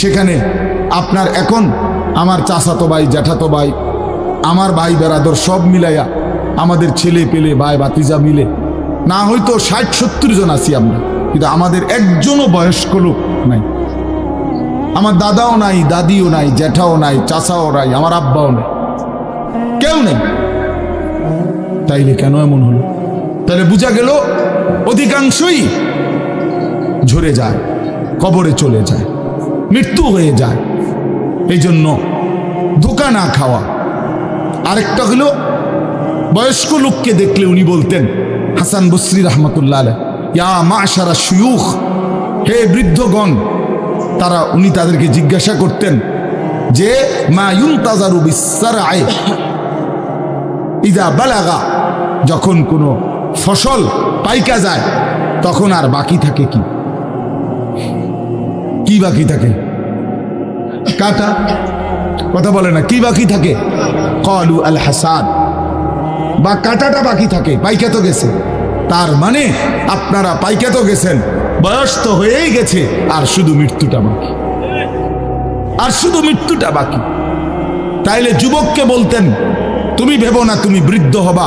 সেখানে আপনার এখন আমার চাচাতো ভাই, জ্যাঠাতো ভাই, আমার ভাই বেরাদর সব মিলাইয়া আমাদের ছেলে পেলে ভাই বাতিজা মিলে না হয়তো 60-70 জন আছি আমরা, কিন্তু আমাদের একজনও বয়স্ক লোক নাই। আমার দাদাও নাই, দাদিও নাই, জ্যাঠাও নাই, চাচাও নাই, আমার আব্বাও নাই, কেউ নেই। তাইলে কেন এমন হলো? তাহলে বোঝা গেল অধিকাংশই ঝরে যায়, কবরে চলে যায়, মৃত্যু হয়ে যায়। এই জন্য ধোঁকা না খাওয়া। আরেকটা হলো বয়স্ক লোককে দেখলে উনি বলতেন, হাসান বসরি রহমতুল্লাহ আলাইহি, ইয়া মাশারা শুয়ুখ, হে বৃদ্ধগণ। উনি তাদেরকে জিজ্ঞাসা করতেন যে মা ইউনতাজারু বিসসারআই ইযা বালাগা, যখন কোনো ফসল পাইকা যায় তখন আর বাকি থাকে কি? কি বাকি থাকে? কাটা। কথা বলে না, কি বাকি থাকে? ক্বালু আল হাসাদ, বা কাটাটা বাকি থাকে, পাইকা তো গেছে। তার মানে আপনারা পাইকা তো গেছেন, বয়স তো হয়েই গেছে, আর শুধু মৃত্যুটা বাকি, আর শুধু মৃত্যুটা বাকি। তাইলে যুবককে বলতেন, তুমি ভেবো না তুমি বৃদ্ধ হবা,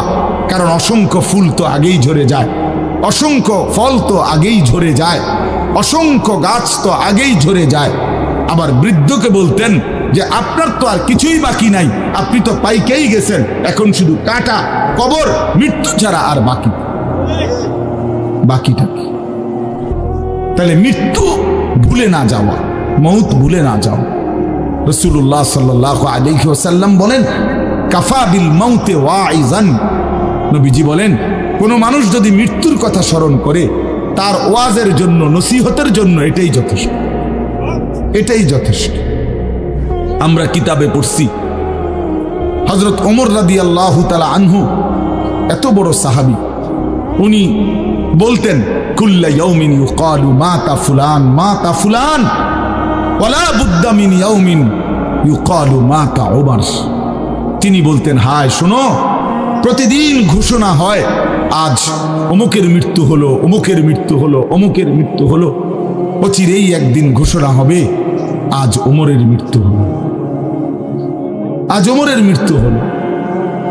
কারণ অসংখ্য ফুল তো আগেই ঝরে যায়, অসংখ্য ফল তো আগেই ঝরে যায়, অসংখ্য গাছ তো আগেই ঝরে যায়। আবার বৃদ্ধকে বলতেন যে আপনার তো আর কিছুই বাকি নাই, আপনি তো পাইকেই গেছেন, এখন শুধু কাটা, কবর, মৃত্যু ছাড়া আর বাকিটা কি? তাহলে মৃত্যু ভুলে না যাওয়া, মউত ভুলে না যাওয়া। রাসূলুল্লাহ সাল্লাল্লাহু আলাইহি ওয়াসাল্লাম বলেন, কাফা বিল মাউতে ওয়াইজান, নবীজি বলেন কোন মানুষ যদি মৃত্যুর কথা স্মরণ করে তার ওয়াজের জন্য, নসিহতের জন্য এটাই যথেষ্ট, এটাই যথেষ্ট। আমরা কিতাবে পড়ছি হযরত ওমর রাদিয়াল্লাহু তাআলা আনহু, এত বড় সাহাবী, উনি বলতেন কুল্লা ইয়াউমিন ইউকালু মাতা ফুলান মাতা ফুলান ওয়ালা বুদ্দা মিন ইয়াউমিন ইউকালু মাতা ওমর। তিনি বলতেন, হায় শোনো, প্রতিদিন ঘোষণা হয় আজ অমুকের মৃত্যু হলো, অমুকের মৃত্যু হলো, অমুকের মৃত্যু হলো, অচিরেই একদিন ঘোষণা হবে আজ ওমরের মৃত্যু হলো, আজ ওমরের মৃত্যু হলো।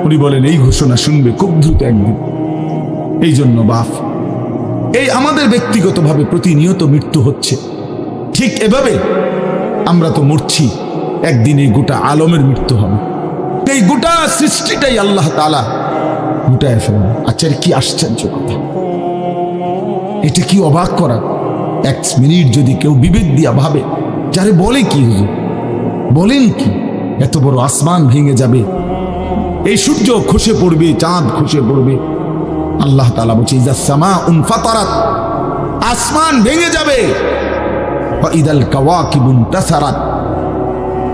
উনি বলেন এই ঘোষণা শুনবে খুব দ্রুত একদিন। এই জন্য বাপ, এই আমাদের ব্যক্তিগতভাবে প্রতিনিয়ত মৃত্যু হচ্ছে, ঠিক এভাবে আমরা তো মরছি, একদিন এই গোটা আলমের মৃত্যু হবে, এই গোটা সৃষ্টিটাই আল্লাহ তাআলা গুটায় ফেলবে। আচ্ছা, কি আশ্চর্য কথা, এটা কি অবাক করা। এক মিনিট যদি কেউ বিবেক দিয়া ভাবে, যারে বলে কি হুজুর, বলেন কি, এত বড় আসমান ভেঙে যাবে, এই সূর্য খসে পড়বে, চাঁদ খসে পড়বে। আল্লাহ তাআলা বলছে ইযা সামাউন ফাতারাত, আসমান ভেঙে যাবে, ওয়া ইদাল কাওয়াকিবুন তাসারাত,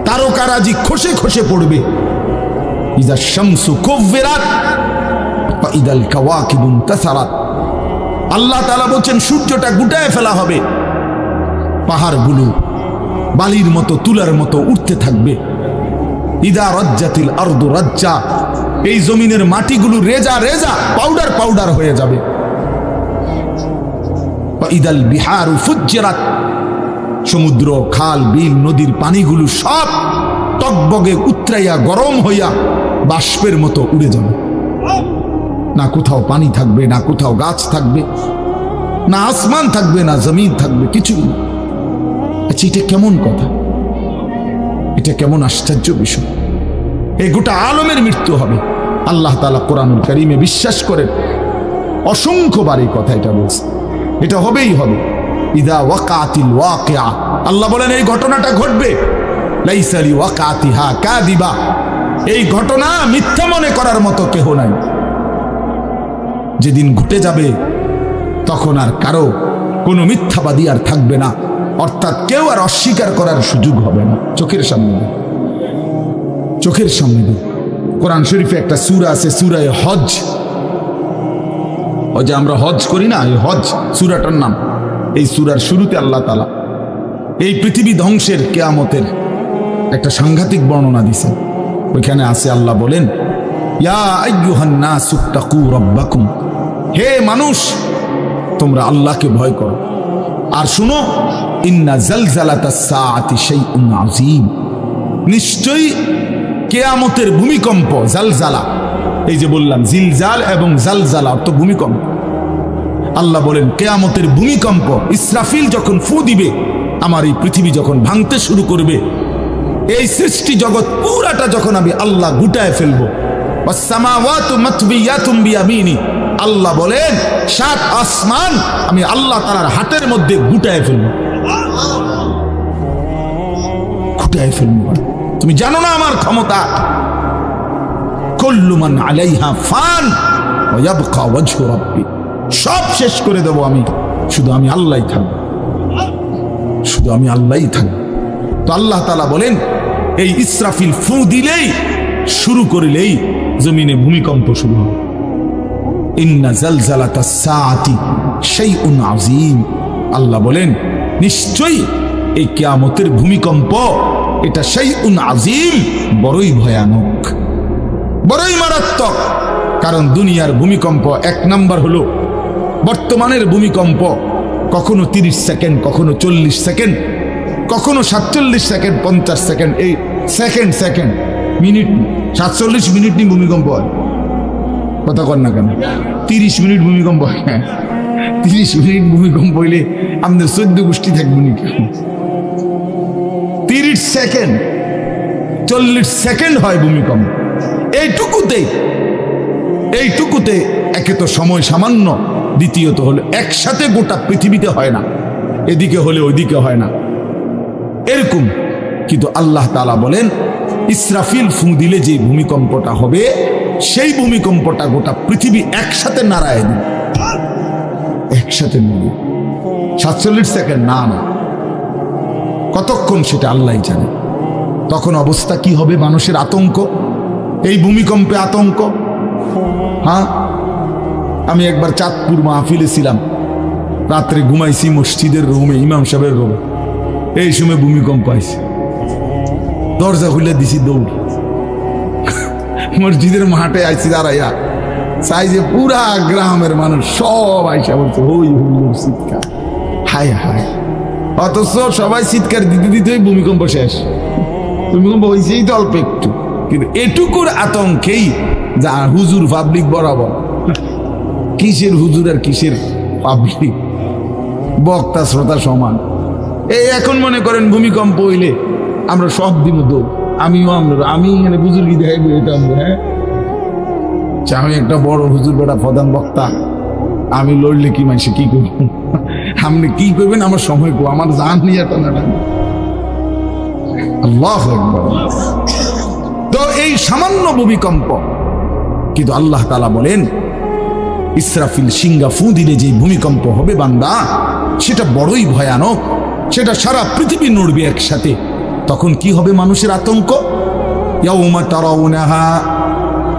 তারকারাজি খসে খসে পড়বে, ইযা শামসু কুব্বিরাত ওয়া ইদাল কাওয়াকিবুন তাসারাত। আল্লাহ তাআলা বলেন সূর্যটা গুটায় ফেলা হবে, পাহাড়গুলো বালির মতো, তুলার মতো উঠতে থাকবে। ইদা রাজ্জাতিল আরদু রাজ্জা, এই জমিনের মাটিগুলো রেজা রেজা, পাউডার পাউডার হয়ে যাবে। ওয়া ইদাল বিহারু ফুজ্জিরাত, সমুদ্র, খাল, বিল, নদীর পানিগুলো সব টকবগে উতরাইয়া গরম হইয়া বাষ্পের মতো উড়ে যাবে। না কোথাও পানি থাকবে, না কোথাও গাছ থাকবে, না আসমান থাকবে, না জমিন থাকবে, কিছু না। আচ্ছা, এটা কেমন কথা, এটা কেমন আশ্চর্য বিষয়। এই গোটা আলমের মৃত্যু হবে। আল্লাহ তাআলা কোরআনুল কারীমে বিশ্বাস করেন, অসংখ্যবার এই কথা এটা বলছে, এটা হবেই হবে। ইদা ওয়াকাতিল ওয়াকিআ, আল্লাহ বলেন এই ঘটনাটা ঘটবে, লাইসা লিওয়াকাতিহা কাযিবা, এই ঘটনা মিথ্যা মনে করার মতো কেহ নাই। যেদিন ঘটে যাবে তখন আর কারো কোনো মিথ্যাবাদী আর থাকবে না, অর্থাৎ কেউ আর অস্বীকার করার সুযোগ হবে না। চোখের সামনে, চোখের সামনে কোরআন শরীফে একটা সূরা আছে, সূরা হজ। ওই যে আমরা হজ করি না, এই হজ সূরাটার নাম। এই সূরার শুরুতে আল্লাহ তাআলা এই পৃথিবী ধ্বংসের, কিয়ামতের একটা সাংঘাতিক বর্ণনা দিয়েছেন। ওইখানে আছে, আল্লাহ বলেন ইয়া আইয়ুহান নাসু তাকু রাব্বাকুম, হে মানুষ তোমরা আল্লাহকে ভয় করো। আর শুনো, ইন্না জালজালাতাস সাআতি শাইউন আযীম, নিশ্চয়ই কিয়ামতের ভূমিকম্প, জালজালা, এই যে বললাম জিলজাল এবং জালজালা অর্থ ভূমিকম্প। আল্লাহ বলেন কিয়ামতের ভূমিকম্প, ইসরাফিল যখন ফু দিবে, আমার এই পৃথিবী যখন ভাঙতে শুরু করবে, এই সৃষ্টি জগৎ পুরাটা যখন আমি আল্লাহ গুটায় ফেলবো, ওয়াস সামাওয়াতু মাতবিয়াতুম বিয়ামিনি, আল্লাহ বলেন 7 আসমান আমি আল্লাহ তাআলার হাতের মধ্যে গুটায় ফেলবো, গুটায় ফেলবো। তুমি জানো না আমার ক্ষমতা। কুল্লু মান আলাইহা ফান ওয়া ইয়াবকা ওয়াজহু রাব্বি, সব শেষ করে দেব আমি, শুধু আমি আল্লাহই থাকবো, শুধু আমি আল্লাহই থাকবো। তো আল্লাহ তাআলা বলেন এই ইসরাফিল ফু দিলেই, শুরু করলেই জমিনে ভূমিকম্প শুরু হবে। ইন্না জালজালাতাস সাআতি শাইউন আযীম, আল্লাহ বলেন নিশ্চয়ই এই কিয়ামতের ভূমিকম্প এটা শাইউন আযীম, বড়ই ভয়ানক, বড়ই মারাত্মক। কারণ দুনিয়ার ভূমিকম্প এক নাম্বার হলো বর্তমানের ভূমিকম্প, কখনো 30 সেকেন্ড, কখনো 40 সেকেন্ড, কখনো 47 সেকেন্ড, 50 সেকেন্ড, এই সেকেন্ড সেকেন্ড মিনিট 47 মিনিট নিয়ে ভূমিকম্প হয়। কথা কর না কেন? 30 মিনিট ভূমিকম্প হয়। 30 মিনিট ভূমিকম্প হইলে আমাদের 14 গোষ্ঠী থাকবো নি? 30 সেকেন্ড 40 সেকেন্ড হয় ভূমিকম্প। এইটুকুতে একে তো সময় সামান্য, দ্বিতীয়ত হলো একসাথে গোটা পৃথিবীতে হয় না, এদিকে হলে ওইদিকে হয় না এরকম। কিন্তু আল্লাহ তাআলা বলেন ইসরাফিল ফু দিলে যে ভূমিকম্পটা হবে, সেই ভূমিকম্পটা গোটা পৃথিবী একসাথে নাড়ায় দিবে, একসাথে মিলে। 47 সেকেন্ড না, কতক্ষণ সেটা আল্লাহই জানে। তখন অবস্থা কি হবে? মানুষের আতঙ্ক, এই ভূমিকম্পে আতঙ্ক। হ্যাঁ, আমি একবার চাঁদপুর মাহফিলে ছিলাম, রাত্রে ঘুমাইছি মসজিদের রুমে, ইমাম সাহেবের রুমে, এই সময় ভূমিকম্প আইছে, দরজা খুলে দিছি দৌড়, মসজিদের মাঠে আইছি দাঁড়াইয়া, চাই যে পুরা গ্রামের মানুষ সব আইসা বলছে হই হুল্লোর চিৎকার, হায় হায়। অথচ সবাই চিৎকার দিতে দিতেই ভূমিকম্প শেষ। ভূমিকম্প হয়েছেই তো অল্প একটু, কিন্তু এটুকুর আতঙ্কেই যা হুজুর পাবলিক বরাবর, কিসের হুজুর আর কিসের পাবলিক, বক্তা শ্রোতা সমান। এই এখন মনে করেন ভূমিকম্প হইলে আমরা সব দিব দৌড়, আমি এখানে বুজুর্গি দেখাই বলতাম, হ্যাঁ আমি একটা বড় হুজুর বেটা প্রধান বক্তা, আমি লড়লে কি মানুষে কি করব, আপনি কি করবেন আমার সময় কো, আমার জান নিয়ে টানা। আল্লাহু আকবার। তো এই সামান্য ভূমিকম্প, কিন্তু আল্লাহ তাআলা বলেন ইসরাফিল সিংহা ফু দিলে যে ভূমিকম্প হবে বান্দা, সেটা বড়ই ভয়ানক, সেটা সারা পৃথিবী নড়বে একসাথে। তখন কি হবে মানুষের আতঙ্ক? ইয়াউমা তারাউনাহা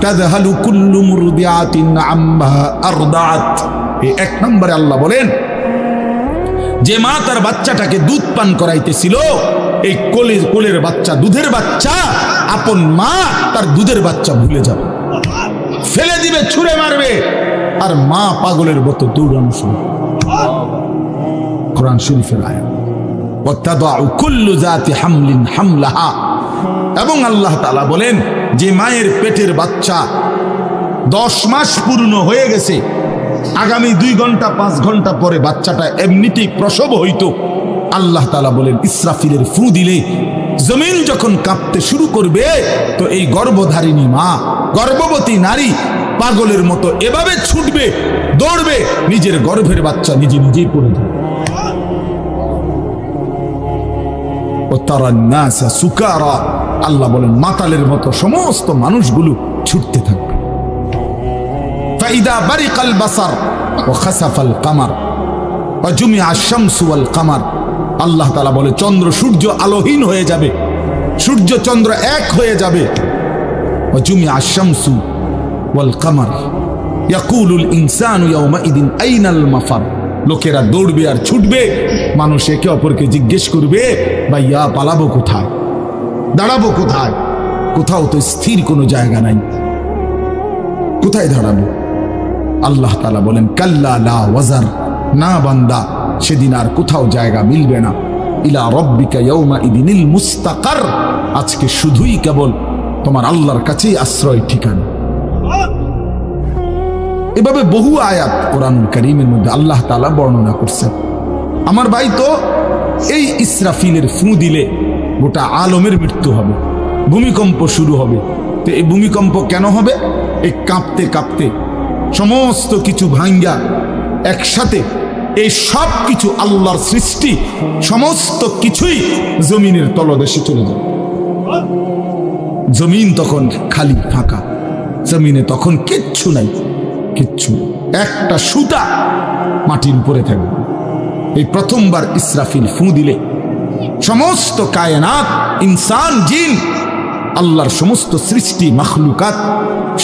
তাযহালু কুল্লু মুরদিআতিন আম্মা আরদাআত। এই এক নম্বরে আল্লাহ বলেন যে মা তার বাচ্চাটাকে দুধ পান করাইতেছিল, এই কোলের বাচ্চা, দুধের বাচ্চা, আপন মা তার দুধের বাচ্চা ভুলে যাবে, ফেলে দিবে, ছুঁড়ে মারবে, আর মা পাগলের মতো দৌড়ানো শুরু। কোরআন শরীফের আয়াত। ওয়াতাদাউ কুল্লু যাতি হামলিন হামলাহা। এবং আল্লাহ তাআলা বলেন যে মায়ের পেটের বাচ্চা 10 মাস পূর্ণ হয়ে গেছে, আগামী 2 ঘন্টা 5 ঘন্টা পরে বাচ্চাটা এমনিতেই প্রসব হইতো, আল্লাহ তাআলা বলেন ইসরাফিলের ফু দিলে জমিন যখন কাঁপতে শুরু করবে, তো এই গর্ভধারিণী মা, গর্ভবতী নারী পাগলের মতো এভাবে ছুটবে, দৌড়বে, নিজের গর্ভের বাচ্চা নিজেই পড়ে যাবে। সুকারা, আল্লাহ বলেন মাতালের মতো সমস্ত মানুষগুলো ছুটতে থাকবে। ফাইদা বারিকাল বাসার ওয়া খাসাফাল কামার ওয়া জুমিআ আশ-শামসু ওয়াল কামার। আল্লাহ তাআলা বলে চন্দ্র সূর্য আলোহীন হয়ে যাবে, সূর্য চন্দ্র এক হয়ে যাবে। ওয়া জুমিআ আশ-শামসু ওয়াল কামার ইয়াকুলুল ইনসানু ইয়াওমাইদিন আইনাল মাফার। লোকেরা দৌড়বে আর ছুটবে, মানুষ একে অপরকে জিজ্ঞেস করবে ভাইয়া পালাবো কোথায়, দাঁড়াবো কোথায়? কোথাও তো স্থির কোনো জায়গা নাই, কোথায় দাঁড়াবো? আল্লাহ তাআলা বলেন কাল্লা লা ওয়াজার, না বান্দা, সেদিন আর কোথাও জায়গা মিলবে না। ইলা রাব্বিকা ইয়াউমাইদিনিল মুস্তাকার, আজকে শুধুই কেবল তোমার আল্লাহর কাছেই আশ্রয় ঠিকানা। এভাবে বহু আয়াত কোরআনুল কারীমের মধ্যে আল্লাহ তাআলা বর্ণনা করছেন। আমার ভাই, তো এই ইসরাফিলের ফু দিলে গোটা আলমের মৃত্যু হবে, ভূমিকম্প শুরু হবে। তো এই ভূমিকম্প কেন হবে? এই কাঁপতে কাঁপতে সমস্ত কিছু ভাঙ্গা একসাথে এই সব কিছু আল্লাহর সৃষ্টি সমস্ত কিছুই জমিনের তলদেশে চলে যাবে। জমিন তখন খালি ফাঁকা, জমিনে তখন কিচ্ছু নাই, কিচ্ছু, একটা সুতা মাটির উপরে থাকবে। এই প্রথমবার ইসরাফিল ফু দিলে সমস্ত কায়নাত, ইনসান, জিন, আল্লাহর সমস্ত সৃষ্টি মাখলুকাত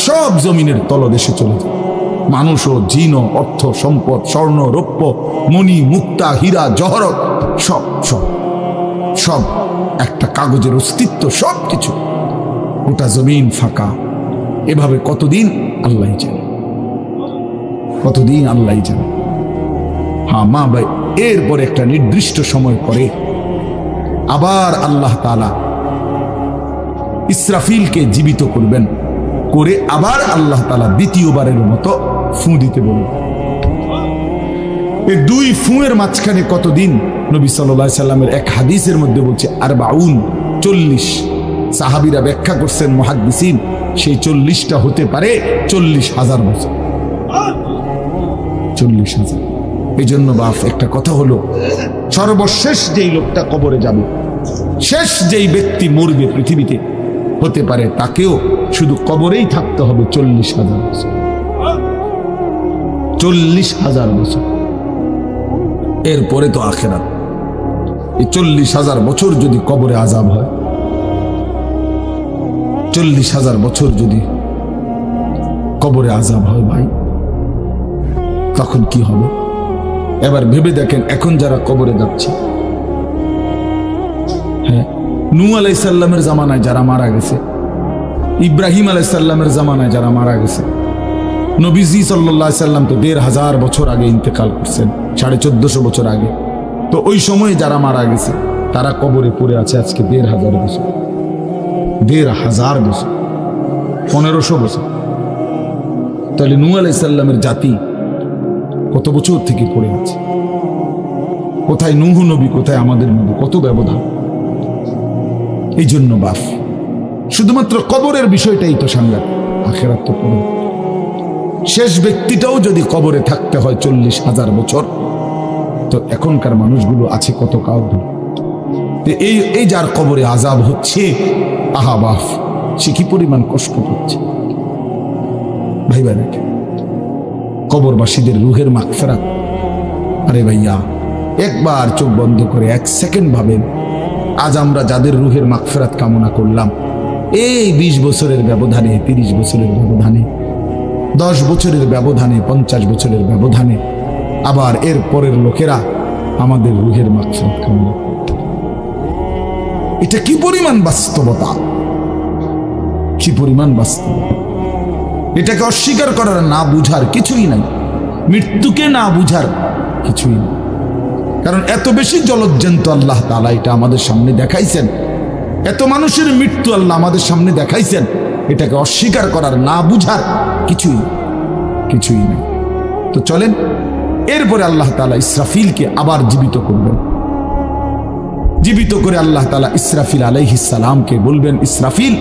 সব জমিনের তলদেশে চলে যায়। মানুষ ও জিন ও অর্থ সম্পদ, স্বর্ণ রৌপ্য, মণি মুক্তা, হীরা জহরত, সব সব সব একটা কাগজের অস্তিত্ব, সব কিছু, গোটা জমিন ফাঁকা। এভাবে কতদিন আল্লাহ জানে, কতদিন আল্লাহ জানে। হ্যাঁ মা ভাই, এরপরে একটা নির্দিষ্ট সময় পরে আবার আল্লাহ তাআলা ইসরাফিলকে জীবিত করবেন, করে আবার আল্লাহ তাআলা দ্বিতীয়বারের মতো ফু দিতে বলবেন। এই দুই ফুঁয়ের মাঝখানে কতদিন? নবী সাল্লাল্লাহু আলাইহি সাল্লামের এক হাদিসের মধ্যে বলছে 40। সাহাবীরা ব্যাখ্যা করছেন, মুহাদ্দিসিন, সেই 40টা হতে পারে 40,000 বছর। 40,000। এই জন্য বাপ একটা কথা হলো, সর্বশেষ যেই লোকটা কবরে যাবে, শেষ যেই ব্যক্তি মরবে পৃথিবীতে, হতে পারে তাকেও শুধু কবরেই থাকতে হবে 40,000 বছর। 40,000 বছর, এরপরে তো আখিরাত। এই 40,000 বছর যদি কবরে আযাব হয়, 40,000 বছর যদি কবরে আযাব হয় ভাই, তখন কি হবে? এবার ভেবে দেখেন, এখন যারা কবরে যাচ্ছে, হ্যাঁ, নূহ আলাইহিস সালামের জামানায় যারা মারা গেছে, ইব্রাহিম আলাইহিস সালামের জামানায় যারা মারা গেছে, নবীজি সাল্লাল্লাহু আলাইহি সাল্লাম তো 1500 বছর আগে ইন্তেকাল করছেন, 1450 বছর আগে। তো ওই সময়ে যারা মারা গেছে তারা কবরে পড়ে আছে আজকে 1500 বছর, 1500 বছর, 1500 বছর। তাহলে নূহ আলাইহিস সালামের জাতি কত বছর থেকে পড়ে আছে? কোথায় নূহ নবী, কোথায় আমাদের নবী? কত ব্যবধান! এই জন্য বাপ, শুধুমাত্র কবরের বিষয়টাই তো সাংঘাতিক, আখিরাত তো পড়ে। শেষ ব্যক্তিটাও যদি কবরে থাকতে হয় 40,000 বছর, তো এখনকার মানুষগুলো আছে কত কাল ধরে। এই যার কবরে আযাব হচ্ছে, আহা বাপ, সে কি পরিমাণ কষ্ট করছে ভাইবা নাকি? কবরবাসীদের রুহের মাগফিরাত। আরে ভাইয়া, একবার চোখ বন্ধ করে 1 সেকেন্ড ভাবেন, আজ আমরা যাদের রুহের মাগফিরাত কামনা করলাম, এই 20 বছরের ব্যবধানে, 30 বছরের ব্যবধানে, 10 বছরের ব্যবধানে, 50 বছরের ব্যবধানে আবার এর পরের লোকেরা আমাদের রুহের মাগফিরাত কামনা করে। এটা কি পরিমাণ বাস্তবতা, কি পরিমাণ বাস্তব! এটাকে অস্বীকার করার, না বুঝার কিছুই নাই, মৃত্যুকে না বুঝার কিছুই নেই। কারণ এত বেশি জলজ্জান্ত আল্লাহ তাআলা এটা আমাদের সামনে দেখাইছেন, এত মানুষের মৃত্যু আল্লাহ আমাদের সামনে দেখাইছেন, এটাকে অস্বীকার করার, না বুঝার কিছুই নেই, কিছুই নেই। তো চলেন, এরপরে আল্লাহ তাআলা ইসরাফিলকে আবার জীবিত করবেন। জীবিত করে আল্লাহ তাআলা ইসরাফিল আলাইহিস সালামকে বলবেন, ইসরাফিল,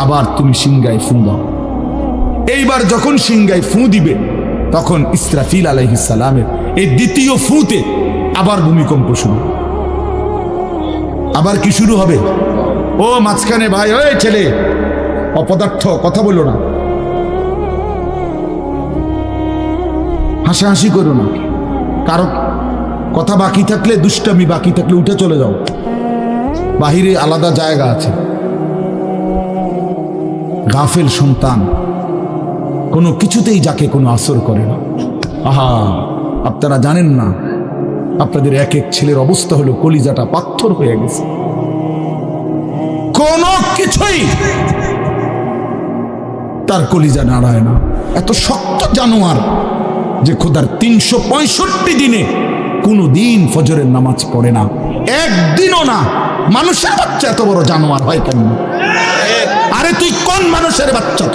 আবার তুমি সিংহায় ফু দাও। এইবার যখন সিংহায় ফু দিবে, তখন ইসরাফিল আলাইহিস সালামের এই দ্বিতীয় ফুতে আবার ভূমিকম্প শুরু। আবার কি শুরু হবে? ও মাঝখানে ভাই, ওই ছেলে অপদার্থ, কথা বলো না, হাসাহাসি করো না, কারো কথা বাকি থাকলে, দুষ্টামি বাকি থাকলে উঠে চলে যাও, বাহিরে আলাদা জায়গা আছে। গাফেল সন্তান কোনো কিছুতেই যাকে কোনো আসর করে না। আহা, আপনারা জানেন না, আপনাদের এক এক ছেলের অবস্থা হলো কলিজাটা পাথর হয়ে গেছে, কোনো কিছুই তার কলিজা নাড়ায় না। এত শক্ত জানোয়ার যে খোদার 365 দিনে কোনো দিন ফজরের নামাজ পড়ে না, একদিনও না। মানুষের বাচ্চা এত বড় জানোয়ার হয় কেন? আরে তুই কোন মানুষের বাচ্চা?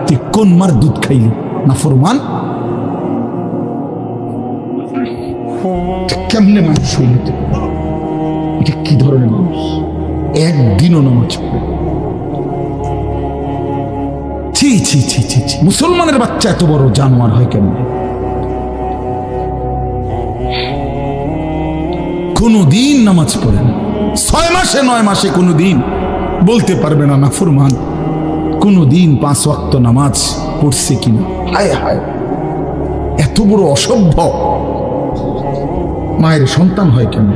তুই কোন মার দুধ খাইলি? না ফরমান কেমনে মানুষ হইলি? এটা কি ধরনের মানুষ? একদিনও নামাজ পড়ে। ছি ছি ছি ছি ছি, মুসলমানের বাচ্চা এত বড় জানোয়ার হয় কেন? কোনদিন নামাজ পড়ে না, 6 মাসে 9 মাসে কোনদিন বলতে পারবে না নাফরমান। কোনদিন 5 ওয়াক্ত নামাজ পড়ছে কিনা? হায় হায়, এত বড় অসভ্য। মায়ের সন্তান হয় কেন?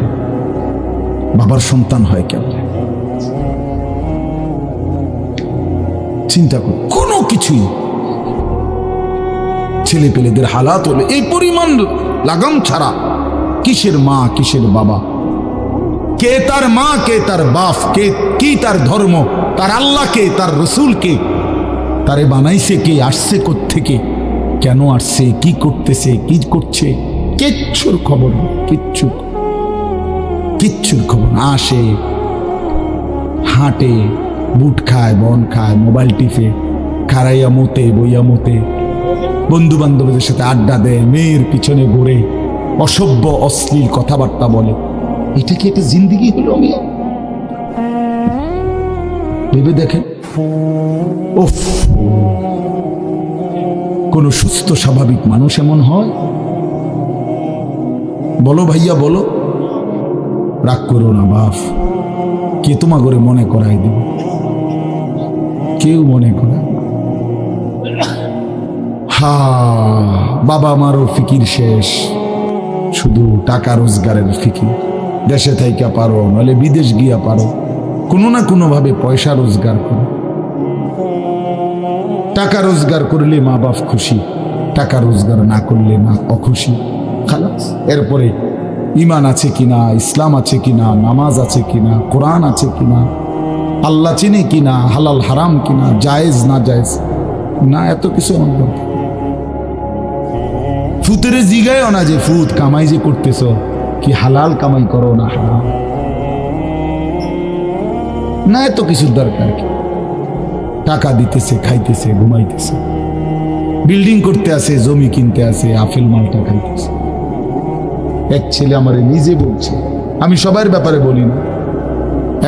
বাবার সন্তান হয় কেন? চিন্তা কর। কোনো কিছুই ছেলে পেলেদের হালাত হলে এই পরিমাণ লাগাম ছাড়া কিসের মা কিসের বাবা, কে তার মা কে তার বাপ, কে কি তার ধর্ম, তার আল্লাহ কে, তার রসুল কে, তারে বানাইছে কে, আসছে কোত্থেকে, কেন আসছে, কি করতেছে, কি করছে, কিচ্ছুর খবর না। কিচ্ছুর খবর না। আসে, হাঁটে, বুট খায়, বন খায়, মোবাইল টিপে, খারাইয়া মতে, বইয়া মতে, বন্ধু বান্ধবদের সাথে আড্ডা দেয়, মেয়ের পিছনে ঘুরে, অসভ্য অশ্লীল কথাবার্তা বলে। এটা কি একটা জিন্দিগি হলো? মিয়া ভেবে দেখেন। উফ, কোন সুস্থ স্বাভাবিক মানুষ এমন হয়? বলো ভাইয়া বলো। রাগ করো না বাপ, কে তোমা করে মনে করাই দিব? কেউ মনে করে। হা, বাবা মারও ফিকির শেষ, শুধু টাকা রোজগারের ফিকির। দেশে থাইকা পারো, নাহলে বিদেশ গিয়া পারো, কোনো না কোনো ভাবে পয়সা রোজগার করো। টাকা রোজগার করলে মা বাপ খুশি, টাকা রোজগার না করলে না অখুশি। খালাস। এরপরে ইমান আছে কিনা, ইসলাম আছে কিনা, নামাজ আছে কিনা, কোরআন আছে কিনা, আল্লাহ চিনে কিনা, হালাল হারাম কিনা, জায়েজ না জায়েজ না, এত কিছু আমার দরকার। ফুতেরে জিগায় না যে ফুত কামাই যে করতেছ, কি হালাল কামাই করো না হারাম? না, এত কিছুর দরকার কি? টাকা দিতেছে, খাইতেছে, ঘুমাইতেছে, বিল্ডিং করতে আসে, জমি কিনতে আসে, আপেল মালটা খাইতেছে। এক ছেলে আমারে নিজে বলছে, আমি সবার ব্যাপারে বলি না,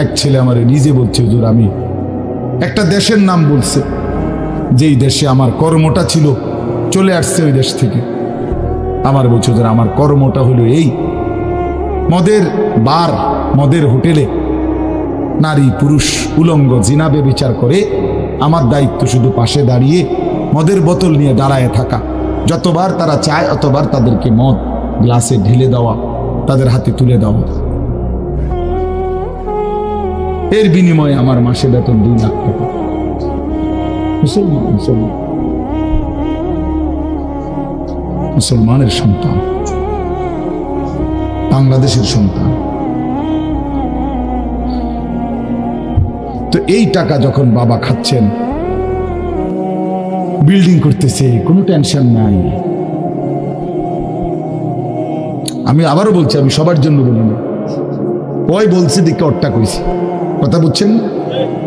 এক ছেলে আমারে নিজে বলছে, হুজুর আমি একটা দেশের নাম বলছে, যেই দেশে আমার কর্মটা ছিল, চলে আসছে ওই দেশ থেকে। আমার বলছে, হুজুর আমার কর্মটা হলো এই, মদের বার, মদের হোটেলে নারী পুরুষ উলঙ্গ জিনাবে বিচার করে, আমার দায়িত্ব শুধু পাশে দাঁড়িয়ে মদের বোতল নিয়ে দাঁড়ায় থাকা, যতবার তারা চায় অতবার তাদেরকে মদ গ্লাসে ঢেলে দেওয়া, তাদের হাতে তুলে দেওয়া। এর বিনিময়ে আমার মাসে বেতন 2 লাখ টাকা। মুসলমানের সন্তান, বাংলাদেশের সন্তান। তো এই টাকা যখন বাবা খাচ্ছেন, বিল্ডিং করতেছে, কোনো টেনশন নাই। আমি আবারও বলছি, আমি সবার জন্য বলি না, ওই বলছি দেখে অট্টা কইছি, কথা বুঝছেন?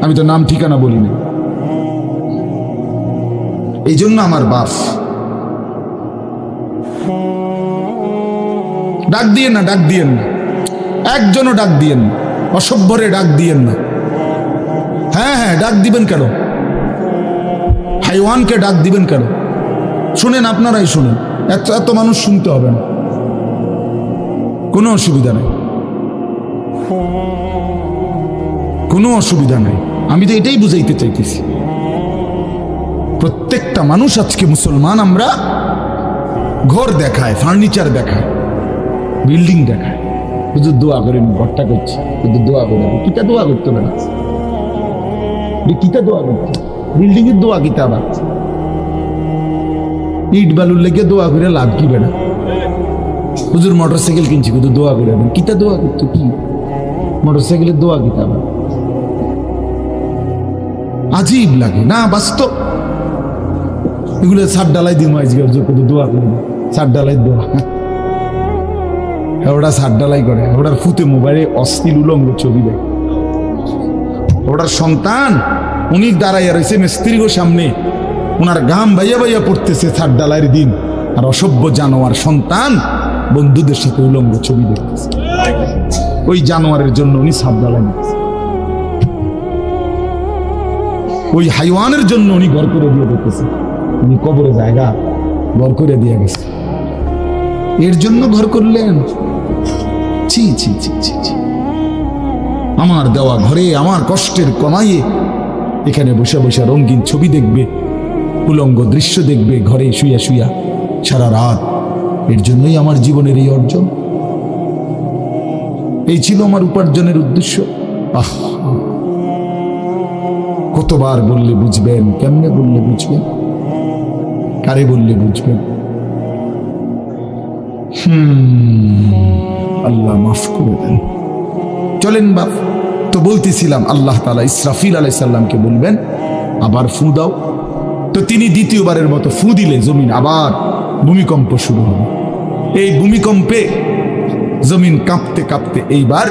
আমি তো নাম ঠিকানা বলি না। এই জন্য আমার বাপ, ডাক দিয়েন না, ডাক দিয়েন না, একজনও ডাক দিয়েন না, অসভ্যরে ডাক দিয়েন না। হ্যাঁ হ্যাঁ, ডাক দিবেন কেন? হাইওয়ানকে ডাক দিবেন কেন? শুনেন, আপনারাই শুনেন, এত এত মানুষ শুনতে হবে না, কোনো অসুবিধা নেই, কোনো অসুবিধা নেই। আমি তো এটাই বুঝাইতে চাইতেছি, প্রত্যেকটা মানুষ আজকে মুসলমান। আমরা ঘর দেখায়, ফার্নিচার দেখায়, বিল্ডিং দেখায়, শুধু দোয়া করেন, ঘরটা করছি, শুধু দোয়া করে। কিতা দোয়া করতে হবে না, কিতা দোয়া করতে, বিল্ডিং এর দোয়া কিতা? আবার ইট বালুর লেগে দোয়া করে লাভ কি বেড়া? হুজুর মোটরসাইকেল কিনছি, শুধু দোয়া করে দেন। কিতা দোয়া করতো? কি মোটরসাইকেলের দোয়া কিতা? আবার আজীব লাগে না? বাস্তব এগুলো ছাদ ডালাই দিন, দোয়া করে দেন, ছাদ ডালাই দোয়া। ওটা সার ডালাই করে, ওটার ফুতে মোবাইলে অশ্লীল উলঙ্গ ছবি দেয়। ওটার সন্তান উনি দাঁড়াইয়া রয়েছে মিস্ত্রির সামনে, ওনার ঘাম বাইয়া বাইয়া পড়তেছে সার ডালাইয়ের দিন, আর অসভ্য জানোয়ার সন্তান বন্ধুদের সাথে উলঙ্গ ছবি দেখতেছে। ওই জানোয়ারের জন্য উনি সার ডালাই নিতেছে, ওই হাইওয়ানের জন্য উনি ঘর করে দিয়ে দেখতেছে। উনি কবরে জায়গা ঘর করে দিয়ে গেছে, এর জন্য ঘর করলেন? ছি ছি ছি ছি ছি। আমার দেওয়া ঘরে আমার কষ্টের কমাইয়ে এখানে বসে বসে রঙিন ছবি দেখবে, উলঙ্গ দৃশ্য দেখবে ঘরে শুইয়া শুইয়া সারা রাত। এর জন্যই আমার জীবনের এই অর্জন, এই ছিল আমার উপার্জনের উদ্দেশ্য। আহ, কতবার বললে বুঝবেন? কেমনে বললে বুঝবেন? কারে বললে বুঝবেন? আল্লাহ মাফ করে দেন। চলেন বাপ, তো বলতেছিলাম আল্লাহ তাআলা ইসরাফিল আলাইহিস সালামকে বলবেন আবার ফু দাও। তো তিনি দ্বিতীয়বারের মতো ফু দিলে জমিন আবার ভূমিকম্প শুরু হবে। এই ভূমিকম্পে জমিন কাঁপতে কাঁপতে এইবার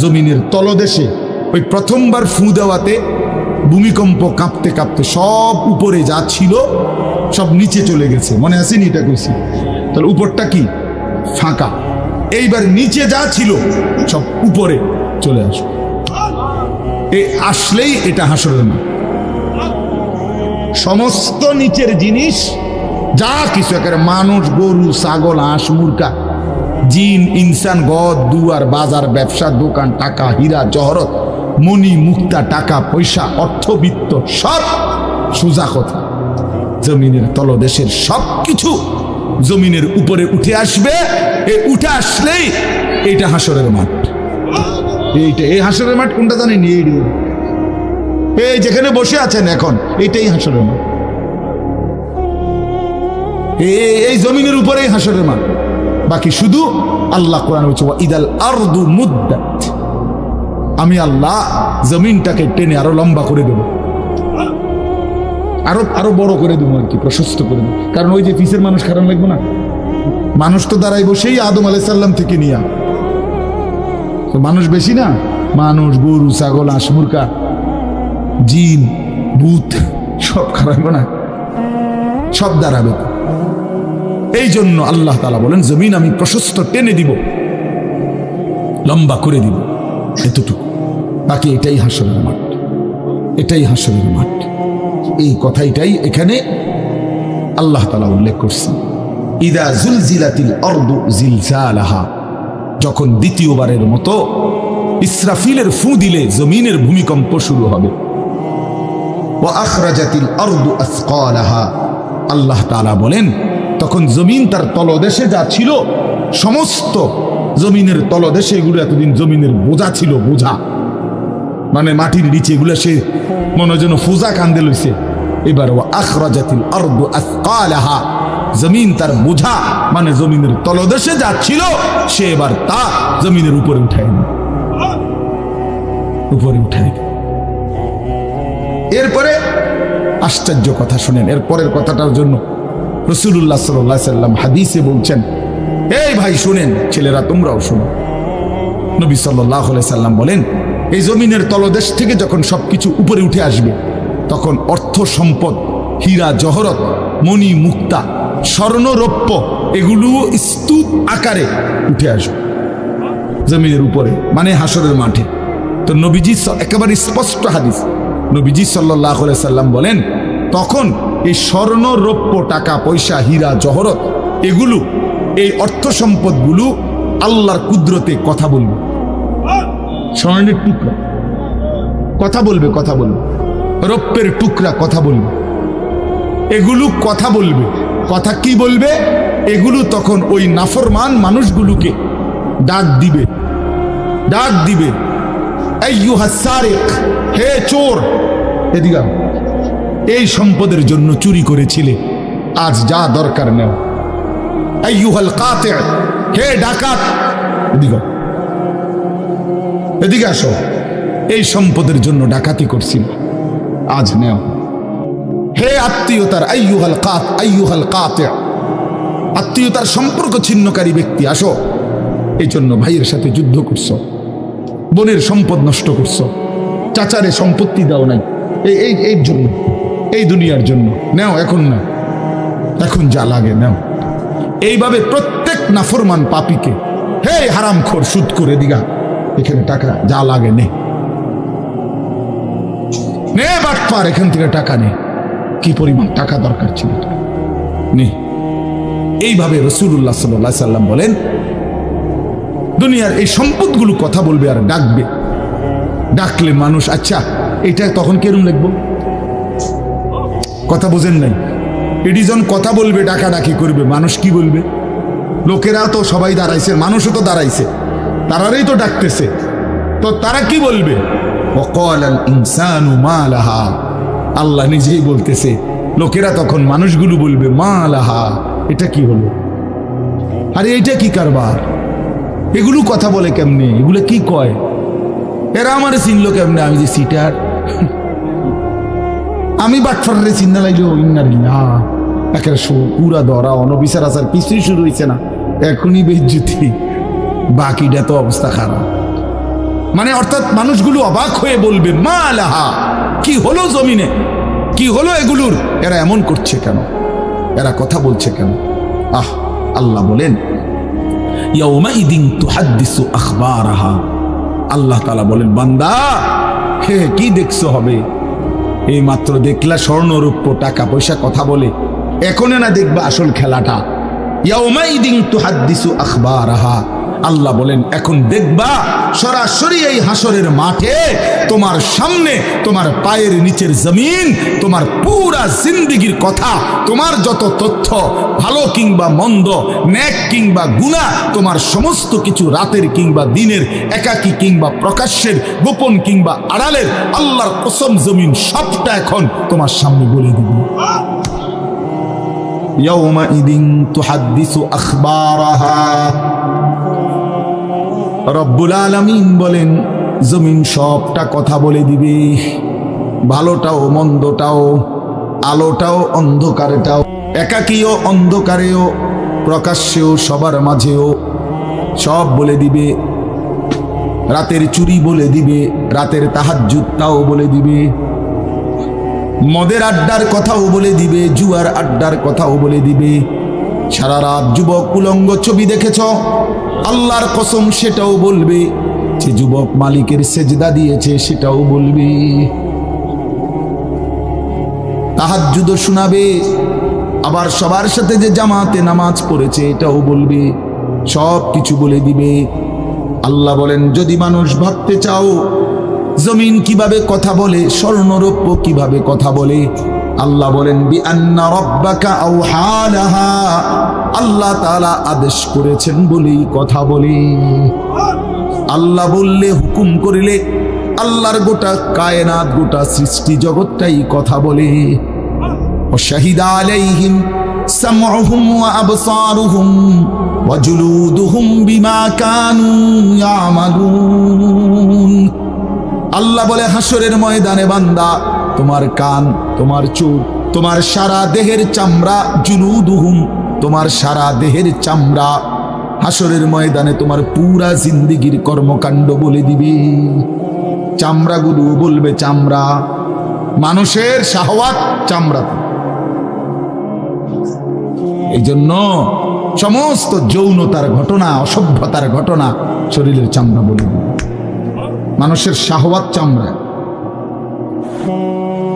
জমিনের তলদেশে ওই প্রথমবার ফু দেওয়াতে ভূমিকম্প কাঁপতে কাঁপতে সব উপরে যা ছিল সব নিচে চলে গেছে। মনে আছে নি? এটা কইছি। তাহলে উপরটা কি? ফাঁকা। এইবার নিচে যা ছিল সব উপরে চলে আসবে। এই আসলেই এটা হাসরের মাঠ। সমস্ত নিচের জিনিস যা কিছু, একেবারে মানুষ, গরু, ছাগল, হাঁস, মুরগা, জিন, ইনসান, গদ, দুয়ার, বাজার, ব্যবসা, দোকান, টাকা, হীরা, জহরত, মণি, মুক্তা, টাকা পয়সা, অর্থবিত্ত, সব সোজা কথা জমিনের তলদেশের সব কিছু জমিনের উপরে উঠে আসবে। এই উঠে আসলেই এইটা হাসরের মাঠ। এইটা, এই হাসরের মাঠ কোনটা জানেন? এই যেখানে বসে আছেন এখন, এইটাই হাসরের মাঠ। এই জমিনের উপরেই হাসরের মাঠ। বাকি শুধু আল্লাহ কোরআন বলছে ইদাল আরদু মুদ্দাত, আমি আল্লাহ জমিনটাকে টেনে আরো লম্বা করে দেব, আরো বড় করে দেবো আর কি, প্রশস্ত করে দেবো। কারণ ওই যে পিসের মানুষ খারাপ লাগবে না? মানুষ তো দাঁড়াই বসেই আদম আলাইহিস সালাম থেকে নিয়া, তো মানুষ বেশি না? মানুষ, গরু, ছাগল, হাঁস, মুরগা, জিন, ভূত সব খারাপ না? সব দাঁড়াবে। এই জন্য আল্লাহ তাআলা বলেন জমিন আমি প্রশস্ত টেনে দিব, লম্বা করে দিব, এতটুকু। বাকি এটাই হাসরের মাঠ, এটাই হাসরের মাঠ। এই কথাটাই এখানে আল্লাহ তাআলা উল্লেখ করছেন। ইদা জুলজিলাতিল আরদু জিলজালাহা, যখন দ্বিতীয়বারের মতো ইসরাফিলের ফু দিলে জমিনের ভূমিকম্প শুরু হবে। ওয়া আখরাজাতিল আরদু আসকালাহা, আল্লাহ তাআলা বলেন তখন জমিন তার তলদেশে যা ছিল সমস্ত জমিনের তলদেশে, এগুলো এতদিন জমিনের বোঝা ছিল, বোঝা মানে মাটির নিচে, এগুলো সে মনে যেন ফোজা কান্দে লইছে। এবার ওয়া আখরাজাতিল আরদু আসকালাহা, জমিন তার বোঝা মানে জমিনের তলদেশে যা ছিল সে এবার তা জমিনের উপরে উঠায় না, উপরে উঠায়। এরপরে আশ্চর্য কথা শুনেন, এরপরের কথাটার জন্য রাসূলুল্লাহ সাল্লাল্লাহু আলাইহি সাল্লাম হাদিসে বলছেন, এই ভাই শুনেন, ছেলেরা তোমরাও শোনো। নবী সাল্লাল্লাহু আলাইহি সাল্লাম বলেন এই জমিনের তলদেশ থেকে যখন সবকিছু উপরে উঠে আসবে তখন অর্থ সম্পদ, হীরা জহরত, মণি মুক্তা, স্বর্ণ রৌপ্য এগুলো স্তূপ আকারে উঠে আসবে জমিনের উপরে, মানে হাসরের মাঠে। তো নবীজি একেবারে স্পষ্ট হাদিস, নবীজি সাল্লাল্লাহু আলাইহি সাল্লাম বলেন তখন এই স্বর্ণ রৌপ্য, টাকা পয়সা, হীরা জহরত এগুলো, এই অর্থ সম্পদগুলো আল্লাহর কুদরতে কথা বলবে। স্বর্ণের টুকরা কথা বলবে, কথা বলবে, রৌপ্যের টুকরা কথা বলবে, এগুলো কথা বলবে। কথা কি বলবে? এগুলো তখন ওই নাফরমান মানুষগুলোকে ডাক দিবে, ডাক দিবে, আইয়ুহাস সারিক, হে চোর, এদিকে এই সম্পদের জন্য চুরি করেছিলে, আজ যা দরকার নেও। আইয়ুহাল কাতি', হে ডাকাত, এদিকে এদিকে আসো, এই সম্পদের জন্য ডাকাতি করছিল, আজ নেও। হে আত্মীয়তার, আইয়ুহাল কাতি', আত্মীয়তার সম্পর্ক ছিন্নকারী ব্যক্তি, আসো, এই জন্য ভাইয়ের সাথে যুদ্ধ করছো, বোনের সম্পদ নষ্ট করছো, চাচারে সম্পত্তি দাও নাই, এই জন্য, এই দুনিয়ার জন্য নাও, এখন না, এখন যা লাগে নাও। এইভাবে প্রত্যেক নাফরমান পাপীকে, হে হারামখোর সুদ করে দিগা, এখানে টাকা যা লাগে নে, নে বাটপার, এখান থেকে টাকা নে, কি পরিমাণ টাকা দরকার ছিল নে। এইভাবে রাসূলুল্লাহ সাল্লাল্লাহু আলাইহি সাল্লাম বলেন, দুনিয়ার এই সম্পদগুলো কথা বলবে আর ডাকবে, ডাকলে মানুষ, আচ্ছা এটা তখন কেরম লিখবো, কথা বোঝেন নাই, এডিজন কথা বলবে, ডাকাডাকি করবে, মানুষ কি বলবে? লোকেরা তো সবাই দাঁড়াইছে, মানুষও তো দাঁড়াইছে, তারারই তো ডাকতেছে, তো তারা কি বলবে? ওয়াকালাল ইনসানু মা লাহা, আল্লাহ নিজেই বলতেছে, লোকেরা তখন মানুষগুলো বলবে মা লাহা, এটা কি হলো, আরে এটা কি কারবার, এগুলো কথা বলে কেমনে, এগুলো কি কয়, এরা আমারে চিনলো কেমনে, আমি যে সিটার, আমি বাটফারে চিন্তা লাগলো, ইন্নারিল্লাহ, একেবারে পুরা ধরা অনবিচার আসার কিছুই শুরু হয়েছে না, এখনই বেজ্জতি, বাকিটা তো অবস্থা খারাপ। মানে অর্থাৎ মানুষগুলো অবাক হয়ে বলবে মা লাহা, কি হলো জমিনে, কি হলো এগুলোর, এরা এমন করছে কেন, এরা কথা বলছে কেন? আহ, আল্লাহ বলেন ইয়াউমাইদিন তুহাদ্দিসু আখবারাহা, আল্লাহ তাআলা বলেন বান্দা হে কি দেখছো হবে, এই মাত্র দেখলা স্বর্ণরূপ্য টাকা পয়সা কথা বলে, এখনো না দেখবা আসল খেলাটা। ইয়াউমাইদিন তুহাদ্দিসু আখবারাহা, আল্লাহ বলেন এখন দেখবা সরাসরি এই হাসরের মাঠে তোমার সামনে, তোমার পায়ের নিচের জমিন, তোমার পুরা জিন্দেগির কথা, তোমার যত তথ্য, ভালো কিংবা মন্দ, নেক কিংবা গুনাহ, তোমার সমস্ত কিছু রাতের কিংবা দিনের, একাকী কিংবা প্রকাশ্যের, গোপন কিংবা আড়ালের, আল্লাহর কসম জমিন সবটা এখন তোমার সামনে বলে দিব। ইয়াউমাইদিন তুহাদ্দিসু আখবারাহা, রব্বুল আলামিন বলেন জমিন সবটা কথা বলে দিবে, ভালোটাও মন্দটাও, আলোটাও অন্ধকারটাও, একাকীও অন্ধকারেও, প্রকাশ্যেও সবার মাঝেও, সব বলে দিবে। রাতের চুরি বলে দিবে, রাতের তাহাজ্জুদটাও বলে দিবে, মদের আড্ডার কথাও বলে দিবে, জুয়ার আড্ডার কথাও বলে দিবে। সারা রাত যুবক উলঙ্গ ছবি দেখেছ, আল্লাহর কসম সেটাও বলবে, যে যুবক মালিকের সেজদা দিয়েছে সেটাও বলবে, তাহাজ্জুদ শোনাবে, আবার সবার সাথে যে জামাতে নামাজ পড়েছে এটাও বলবে, সব কিছু বলে দিবে। আল্লাহ বলেন যদি মানুষ ভাবতে চাও জমিন কিভাবে কথা বলে, স্বর্ণরৌপ্য কিভাবে কথা বলে, আল্লাহ বলেন বিআন্না রাব্বাকা আওহা লাহা, আল্লাহ তাআলা আদেশ করেছেন বলেই কথা বলে। আল্লাহ বললে, হুকুম করিলে আল্লাহর গোটা কায়নাত, গোটা সৃষ্টি জগৎটাই কথা বলে। ওয়াশাহিদা আলাইহিম সামউহুম ওয়া আবসারুহুম ওয়া জুলুদুহুম বিমা কানু ইয়ামালুন। আল্লাহ বলে হাসরের ময়দানে বান্দা, তোমার কান, তোমার চোখ, তোমার সারা দেহের চামড়া, জুলুদুহুম, তোমার সারা দেহের চামড়া, হাসরের ময়দানে তোমার পুরা জিন্দেগির কর্মকাণ্ড বলে দিবে। চামড়াগুলো বলবে চামড়া, মানুষের শাহওয়াত চামড়া। এই জন্য সমস্ত যৌনতার ঘটনা, অসভ্যতার ঘটনা শরীরের চামড়া বলে দিবে। মানুষের শাহওয়াত চামড়া,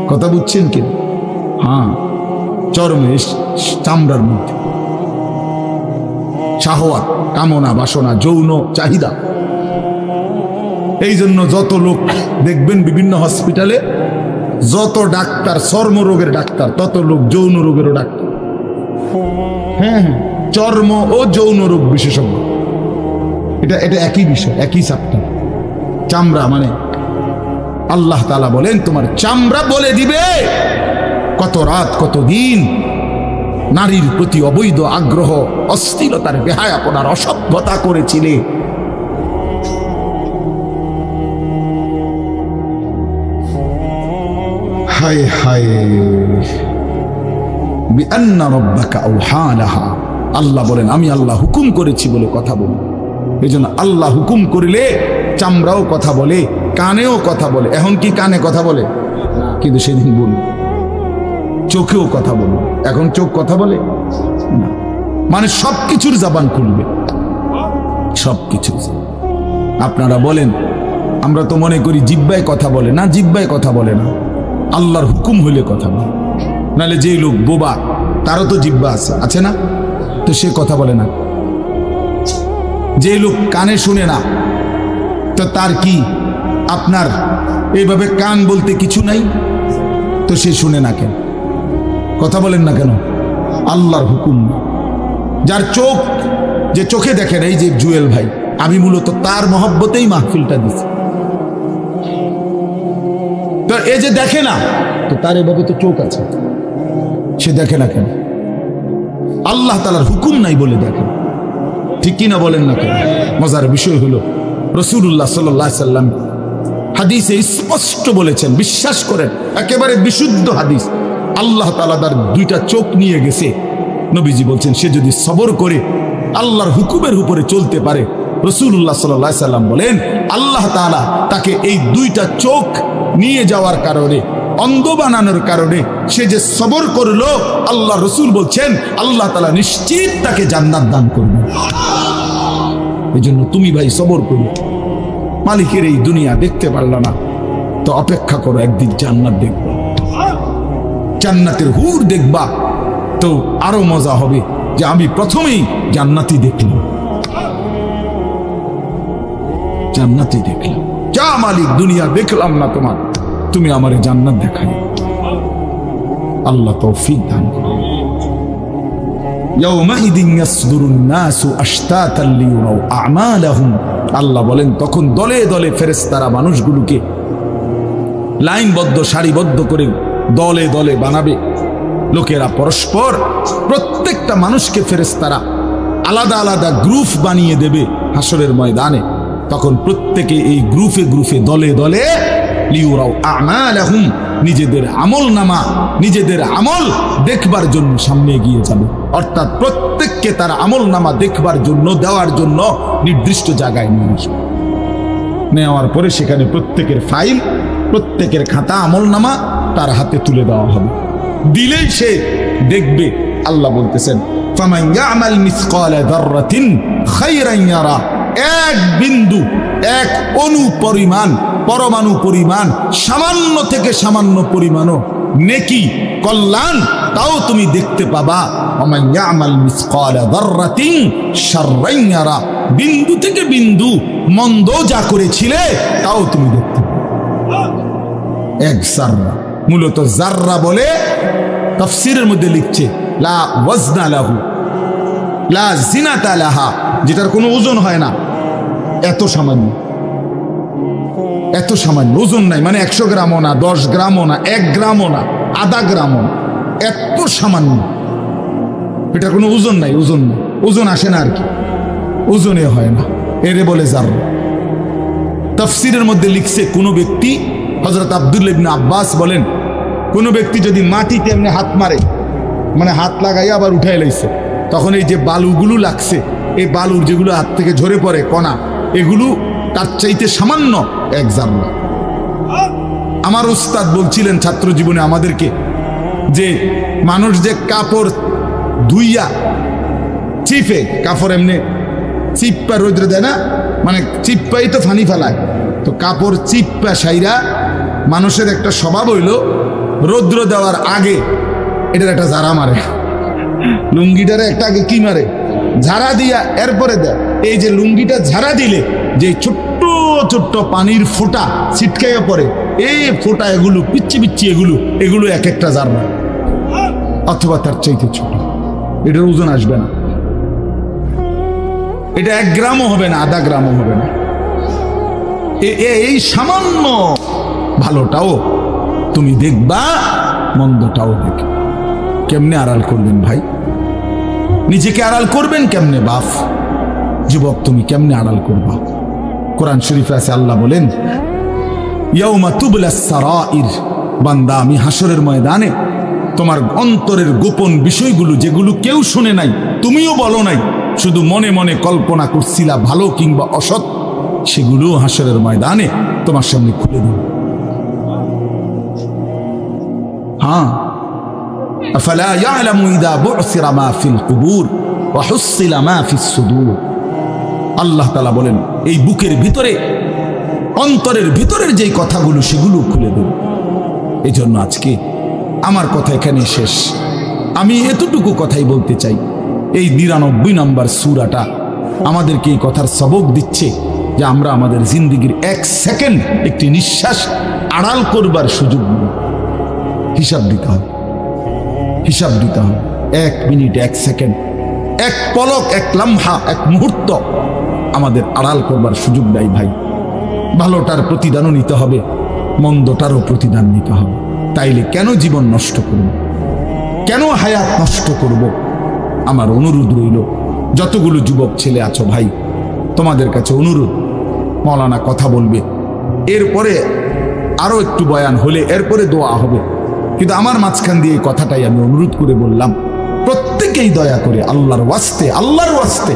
কথা বুঝছেন কি? হ্যাঁ, চরমে চামড়ার মধ্যে শাহওয়াত, কামনা, বাসনা, যৌন চাহিদা। এই জন্য যত লোক দেখবেন বিভিন্ন হসপিটালে, যত ডাক্তার চর্মরোগের ডাক্তার, তত লোক যৌন রোগেরও ডাক্তার। হ্যাঁ, চর্ম ও যৌন রোগ বিশেষজ্ঞ, এটা একই বিষয়, একই চ্যাপ্টার। চামড়া মানে আল্লাহ তাআলা বলেন তোমার চামড়া বলে দিবে কত রাত কত দিন নারীর প্রতি অবৈধ আগ্রহ, অস্থিরতার, বেহায়াপনার, অসভ্যতা করেছিলে। হায় হায়, বিআন্না রাব্বাকা আওহা লাহা, আল্লাহ বলেন আমি আল্লাহ হুকুম করেছি বলে কথা বলবে। এই জন্য আল্লাহ হুকুম করিলে চামড়াও কথা বলে, কানেও কথা বলে। এখন কি কানে কথা বলে? কিন্তু সেদিন বলল চোখেও কথা বলল। এখন চোখ কথা বলে না, মানে সবকিছুর জবান খুলবে, সবকিছু। আপনারা বলেন, আমরা তো মনে করি জিহ্বায় কথা বলে না, জিহ্বায় কথা বলে না, আল্লাহর হুকুম হইলে কথা বলে। নাহলে যে লোক বোবা তারও তো জিহ্বা আছে, আছে না? তো সে কথা বলে না। যে লোক কানে শুনে না, তো তার কি আপনার এইভাবে কান বলতে কিছু নাই? তো সে শুনে না কেন? কথা বলেন না কেন? আল্লাহর হুকুম। যার চোখ, যে চোখে দেখেন, এই যে জুয়েল ভাই, আমি মূলত তার মহব্বতেই মাহফিলটা দিছি। তো এই যে দেখে না, তো তার এভাবে তো চোখ আছে, সে দেখে না কেন? আল্লাহ তাআলার হুকুম নাই বলে দেখে। ঠিক কিনা বলেন না কেন? মজার বিষয় হলো রাসূলুল্লাহ সাল্লাল্লাহু আলাইহি সাল্লাম হাদিসে স্পষ্ট বলেছেন, বিশ্বাস করেন, একেবারে বিশুদ্ধ হাদিস, আল্লাহ তাআলা তার দুইটা চোখ নিয়ে গেছে। নবীজি বলছেন, সে যদি সবর করে আল্লাহর হুকুমের উপরে চলতে পারে, রাসূলুল্লাহ সাল্লাল্লাহু আলাইহি সাল্লাম বলেন, আল্লাহ তাআলা তাকে এই দুইটা চোখ নিয়ে যাওয়ার কারণে, অন্ধ বানানোর কারণে সে যে সবর করলো, আল্লাহ রাসূল বলছেন আল্লাহ তাআলা নিশ্চিত তাকে জান্নাত দান করবে। এই জন্য তুমি ভাই সবর করো। মালিকের এই দুনিয়া দেখতে পারল না, তো অপেক্ষা করো, একদিন জান্নাত দেখবা, জান্নাতের হুর দেখবা, তো আরো মজা হবে যে আমি প্রথমেই জান্নাতি দেখলাম, জান্নাতি দেখলাম। যা মালিক, দুনিয়া দেখলাম না তোমার, তুমি আমারে জান্নাত দেখাই। আল্লাহ তৌফিক দান করুন। ইয়াউমাইদিন ইয়াসদুরুন নাসু আশতাতান লিয়ুরাউ আমালাহুম, আল্লাহ বলেন তখন দলে দলে ফেরেশতারা মানুষগুলোকে লাইনবদ্ধ, সারিবদ্ধ করে দলে দলে বানাবে। লোকেরা পরস্পর, প্রত্যেকটা মানুষকে ফেরেশতারা আলাদা আলাদা গ্রুপ বানিয়ে দেবে হাসরের ময়দানে। তখন প্রত্যেকে এই গ্রুপে গ্রুপে, দলে দলে লিয়ুরাউ আমালাহুম, নিজেদের আমল নামা, নিজেদের আমল দেখবার জন্য সামনে এগিয়ে যাবে। অর্থাৎ প্রত্যেককে তার আমল নামা দেখবার জন্য, দেওয়ার জন্য নির্দিষ্ট জায়গায় নিয়ে আসবে। নেওয়ার পরে সেখানে প্রত্যেকের ফাইল, প্রত্যেকের খাতা, আমল নামা তার হাতে তুলে দেওয়া হবে। দিলেই সে দেখবে। আল্লাহ বলতেছেন, ফামান ইয়ামাল মিসকালা যাররাতিন খায়রান ইয়ারা, এক বিন্দু, এক অণু পরিমাণ, পরমাণু পরিমাণ, সামান্য থেকে সামান্য পরিমাণও নেকি, কল্যাণ, তাও তুমি দেখতে পাবা। ওমান ইয়ামাল মিসকালা যাররাতিন শাররান ইয়ারা, বিন্দু থেকে বিন্দু মন্দ যা করেছিলে তাও তুমি দেখতে পাবে। এক জাররা, মূলত জাররা বলে তাফসীরের মধ্যে লিখছে লা ওয়াজনা লাহু লা জিনাতা লাহা, যেটার কোনো ওজন হয় না, এত সামান্য, এত সামান্য, ওজন নাই, মানে 100 গ্রামও না, 10 গ্রামও না, 1 গ্রামও না, আধা গ্রামও না, এত সামান্য, এটার কোনো ওজন নাই, ওজন নাই, ওজন আসে না আর কি, ওজনে হয় না, এরে বলে জাররা। তাফসীরের মধ্যে লিখছে, কোনো ব্যক্তি, হযরত আব্দুল্লাহ ইবনে আব্বাস বলেন, কোনো ব্যক্তি যদি মাটিতে এমনি হাত মারে, মানে হাত লাগাইয়া আবার উঠাই লাইছে, তখন এই যে বালুগুলো লাগছে, এই বালুর যেগুলো হাত থেকে ঝরে পড়ে কণা, এগুলো তার চাইতে সামান্য এক জাররা। আমার উস্তাদ বলছিলেন ছাত্র জীবনে আমাদেরকে, যে মানুষ যে কাপড় ধুইয়া চিপে, কাপড় এমনি চিপ্পা রোদ্রে দেয় না, মানে চিপ্পাই তো ফানি ফেলায়, তো কাপড় চিপ্পা সাইরা মানুষের একটা স্বভাব হইল রৌদ্র দেওয়ার আগে এটার একটা ঝাড়া মারে, লুঙ্গিটারে একটা আগে কি মারে, ঝাড়া দিয়া এরপরে দেয়। এই যে লুঙ্গিটা ঝাড়া দিলে যে ছোট্ট ছোট্ট পানির ফোঁটা ছিটকাইয়া পড়ে, এই ফোঁটা, এগুলো পিচ্ছি পিচ্ছি, এগুলো এক একটা জাররা, অথবা তার চাইতে ছোট। এটার ওজন আসবে না, এটা 1 গ্রামও হবে না, আধা গ্রামও হবে না। এই সামান্য ভালোটাও তুমি দেখবা, মন্দটাও দেখবে। কেমনে আড়াল করবেন ভাই? নিজেকে আড়াল করবেন কেমনে? বাপ যুবক, তুমি কেমনে আড়াল করবা? কোরআন শরীফে আছে, আল্লাহ বলেন, ইয়াউমা তুবলাস সারাইর, বান্দা আমি হাসরের ময়দানে তোমার অন্তরের গোপন বিষয়গুলো, যেগুলো কেউ শুনে নাই, তুমিও বলো নাই, শুধু মনে মনে কল্পনা করছিলা ভালো কিংবা অসৎ, সেগুলো হাসরের ময়দানে তোমার সামনে খুলে দেব। হ্যাঁ, আফালা ইয়ালামু ইযা বু'সিরা মা ফিল কুবুর ওয়া হুসিলা মা ফিস সুদুর। আল্লাহ তাআলা বলেন এই বুকের ভিতরে, অন্তরের ভিতরের যেই কথাগুলো সেগুলো খুলে দেব। এই জন্য আজকে আমার কথা এখানে শেষ। আমি এতটুকু কথাই বলতে চাই, এই ৯৯ নম্বর সূরাটা আমাদেরকে এই কথার সবক দিচ্ছে যে আমরা আমাদের জিন্দেগির ১ সেকেন্ড একটি নিঃশ্বাস আড়াল করবার সুযোগ নেই। হিসাব দিতে হবে, হিসাব দিতে হবে। ১ মিনিট, ১ সেকেন্ড, ১ পলক, ১ লম্হা, ১ মুহূর্ত আমাদের আড়াল করবার সুযোগ নাই ভাই। ভালোটার প্রতিদানও নিতে হবে, মন্দটারও প্রতিদান নিতে হবে। তাইলে কেন জীবন নষ্ট করব, কেন হায়াত নষ্ট করব? আমার অনুরোধ রইল, যতগুলো যুবক ছেলে আছো ভাই, তোমাদের কাছে অনুরোধ, মৌলানা কথা বলবে, এরপরে আরো একটু বয়ান হলে এরপরে দোয়া হবে, কিন্তু আমার মাঝখান দিয়ে এই কথাটাই আমি অনুরোধ করে বললাম, প্রত্যেকেই দয়া করে আল্লাহর ওয়াস্তে, আল্লাহর ওয়াস্তে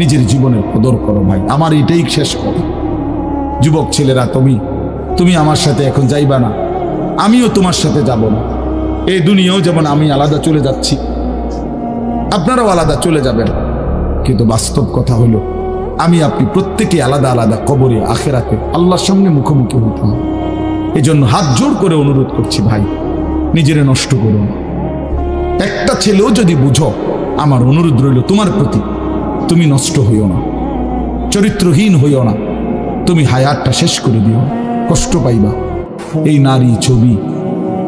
নিজের জীবনের কদর করো ভাই। আমার এটাই শেষ কথা। যুবক ছেলেরা, তুমি আমার সাথে এখন যাইবা না, আমিও তোমার সাথে যাব না। এই দুনিয়াও যেমন আমি আলাদা চলে যাচ্ছি, আপনারাও আলাদা চলে যাবেন, কিন্তু বাস্তব কথা হলো আমি আপনি প্রত্যেকে আলাদা আলাদা কবরে, আখেরাতে আল্লাহর সামনে মুখোমুখি হতে হবে। এই জন্য হাত জোর করে অনুরোধ করছি ভাই, নিজেরে নষ্ট করুন। একটা ছেলেও যদি বুঝো, আমার অনুরোধ রইল তোমার প্রতি, তুমি নষ্ট হইও না, চরিত্রহীন হইও না, তুমি হায়াতটা শেষ করে দিও, কষ্ট পাইবা। এই নারী ছবি,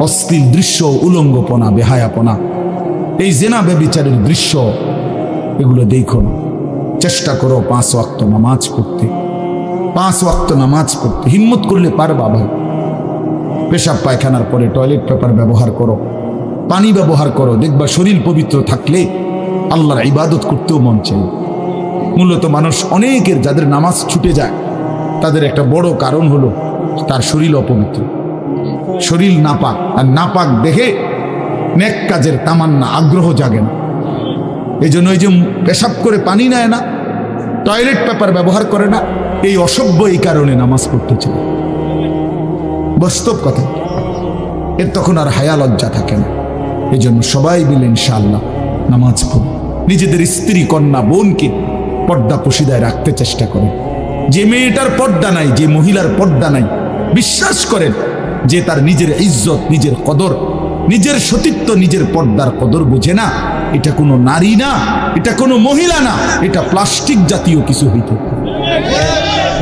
অশ্লীল দৃশ্য, উলঙ্গপনা, বেহায়াপনা, এই জেনা ব্যভিচারের দৃশ্য, এগুলো দেখো না। চেষ্টা করো 5 ওয়াক্ত নামাজ পড়তে, 5 ওয়াক্ত নামাজ পড়তে হিম্মত করলে পারবা ভাই। পেশাব পায়খানার পরে টয়লেট পেপার ব্যবহার করো, পানি ব্যবহার করো, দেখবা শরীর পবিত্র থাকলে আল্লাহর ইবাদত করতেও মন চাই। মূলত মানুষ অনেকের যাদের নামাজ ছুটে যায়, তাদের একটা বড় কারণ হলো তার শরীর অপবিত্র, শরীর নাপাক। আর নাপাক দেখে নেক কাজের তামান্না, আগ্রহ জাগে না। এই জন্য ওই যে পেশাব করে পানি নেয় না, টয়লেট পেপার ব্যবহার করে না, এই অসভ্য এই কারণে নামাজ পড়তে চায়। বাস্তব কথা, এর তখন আর হায়া লজ্জা থাকে না। এই জন্য সবাই মিলে ইনশাআল্লাহ নামাজ পড়ে নিজেদের স্ত্রী, কন্যা, বোনকে পর্দা পশিদায় রাখতে চেষ্টা করেন। যে মেয়েটার পর্দা নাই, যে মহিলার পর্দা নাই, বিশ্বাস করেন যে তার নিজের ইজ্জত, নিজের কদর, নিজের সতীত্ব, নিজের পর্দার কদর বোঝে না। এটা কোনো নারী না, এটা কোনো মহিলা না, এটা প্লাস্টিক জাতীয় কিছু হইতে পারে।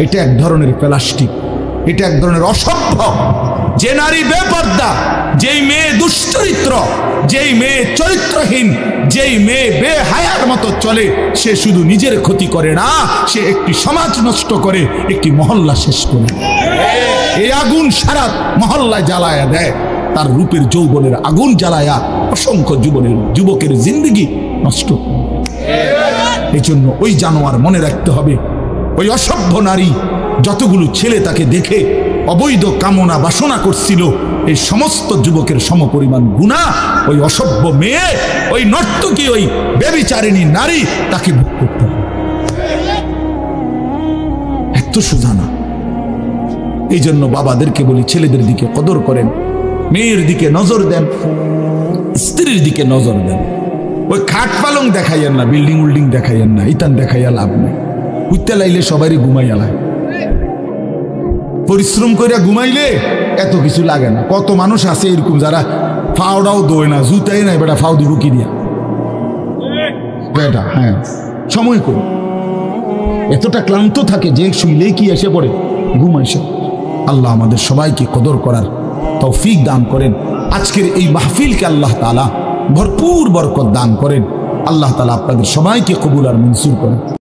এটা এক ধরনের প্লাস্টিক, এটা এক ধরনের অসভ্য। যে নারী বেপর্দা, যেই মেয়ে দুশ্চরিত্র, যেই মেয়ে চরিত্রহীন, যেই মেয়ে বেহায়ার মতো চলে, সে শুধু নিজের ক্ষতি করে না, সে একটি সমাজ নষ্ট করে, একটি মহল্লা শেষ করে। এই আগুন সারা মহল্লায় জ্বালায়া দেয়, তার রূপের যৌবনের আগুন জ্বালায়া অসংখ্য যুবকের জিন্দেগি নষ্ট। এই জন্য ওই জানোয়ার মনে রাখতে হবে, ওই অসভ্য নারী, যতগুলো ছেলে তাকে দেখে অবৈধ কামনা বাসনা করছিল, এই সমস্ত যুবকের সমপরিমাণ গুনাহ ওই অসভ্য মেয়ে, ওই নর্তকী, ওই ব্যভিচারিণী নারী তাকে ভোগ করতে হবে। এত সোজা না। এই জন্য বাবাদেরকে বলি, ছেলেদের দিকে কদর করেন, মেয়ের দিকে নজর দেন, স্ত্রীর দিকে নজর দেন। ওই খাট পালং দেখাইয়েন না, বিল্ডিং উল্ডিং দেখাইয়েন না, ইতান দেখাইয়া লাভ নেই। উঠতে লাইলে সবারই ঘুমাইয়া লাগে, পরিশ্রম করে ঘুমাইলে এত কিছু লাগে না। কত মানুষ আছে এরকম যারা ফাওটাও দোয় না, জুতাই নাই, বেটা ফাও দিব কি দিয়া বেটা। হ্যাঁ, সময় করে এতটা ক্লান্ত থাকে যে শুইলেই কি এসে পড়ে ঘুম এসে। আল্লাহ আমাদের সবাইকে কদর করার তৌফিক দান করেন। আজকের এই মাহফিলকে আল্লাহ তাআলা ভরপুর বরকত দান করেন। আল্লাহ তাআলা আপনাদের সবাইকে কবুল আর মঞ্জুর করেন।